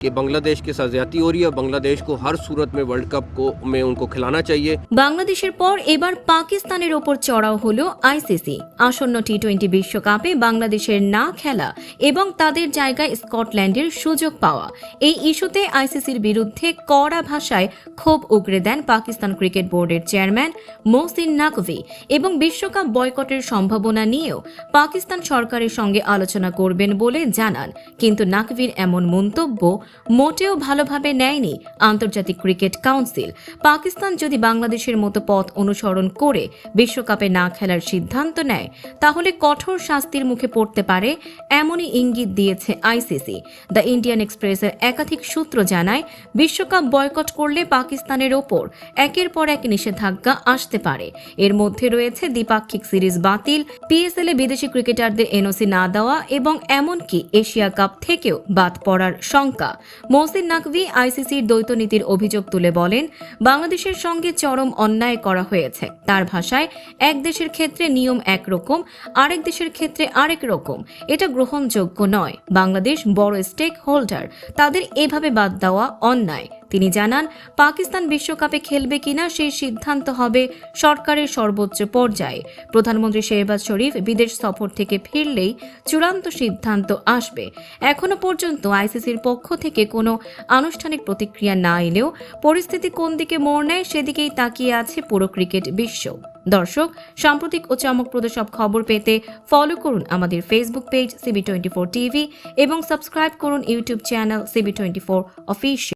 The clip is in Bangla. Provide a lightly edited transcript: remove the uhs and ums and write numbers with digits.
कि बांग्लादेश के साथ ज्यादती हो रही है। बांग्लादेश को हर सूरत में वर्ल्ड कप को में उनको खिलाना चाहिए। বাংলাদেশের পর এবার পাকিস্তানের ওপর চড়াও হলো আইসিসি। আসন্ন টি-20 বিশ্বকাপে বাংলাদেশের না খেলা এবং তাদের জায়গায় স্কটল্যান্ডের সুযোগ পাওয়া, এই ইস্যুতে আইসিসির বিরুদ্ধে কড়া ভাষায় ক্ষোভ উগরে দেন পাকিস্তান ক্রিকেট বোর্ডের চেয়ারম্যান মোহসিন নাকভি এবং বিশ্বকাপ বয়কটের সম্ভাবনা নিয়েও পাকিস্তান সরকারের সঙ্গে আলোচনা করবেন বলে জানান। কিন্তু নাকভির এমন মন্তব্য মোটেও ভালোভাবে নেয়নি আন্তর্জাতিক ক্রিকেট কাউন্সিল। পাকিস্তান যদি বাংলাদেশের মতো পথ অনুসরণ করে বিশ্বকাপে না খেলার সিদ্ধান্ত নেয়, তাহলে কঠোর শাস্তির মুখে পড়তে পারে, এমনই ইঙ্গিত দিয়েছে আইসিসি। দ্য ইন্ডিয়ান এক্সপ্রেসের একাধিক সূত্র জানায়, বিশ্বকাপ বয়কট করলে পাকিস্তানের ওপর একের পর এক নিষেধাজ্ঞা আসতে পারে। এর মধ্যে রয়েছে দ্বিপাক্ষিক সিরিজ বাতিল, পিএসএল এ বিদেশি ক্রিকেটারদের এনওসি না দেওয়া এবং এমনকি এশিয়া কাপ থেকেও বাদ পড়ার শঙ্কা। মোহসিন নাকভি আইসিসির দ্বৈত নীতির অভিযোগ তুলে বলেন, বাংলাদেশের সঙ্গে চরম অন্যায় করা হয়েছে। তার ভাষায়, এক দেশের ক্ষেত্রে নিয়ম একরকম, আরেক দেশের ক্ষেত্রে আরেক রকম। এটা গ্রহণযোগ্য নয়। বাংলাদেশ বড় স্টেক হোল্ডার, তাদের এভাবে বাদ দেওয়া অন্যায়। তিনি জানান, পাকিস্তান বিশ্বকাপে খেলবে কিনা সেই সিদ্ধান্ত হবে সরকারের সর্বোচ্চ পর্যায়ে। প্রধানমন্ত্রী শেহবাজ শরীফ বিদেশ সফর থেকে ফিরলেই চূড়ান্ত সিদ্ধান্ত আসবে। এখনো পর্যন্ত আইসিসির পক্ষ থেকে কোনো আনুষ্ঠানিক প্রতিক্রিয়া না এলেও পরিস্থিতি কোন দিকে মোড় নেয় সেদিকেই তাকিয়ে আছে পুরো ক্রিকেট বিশ্ব। দর্শক, সাম্প্রতিক ও চমকপ্রদ সব খবর পেতে ফলো করুন আমাদের ফেসবুক পেজ CB24 টিভি এবং সাবস্ক্রাইব করুন ইউটিউব চ্যানেল CB24 অফিসিয়াল।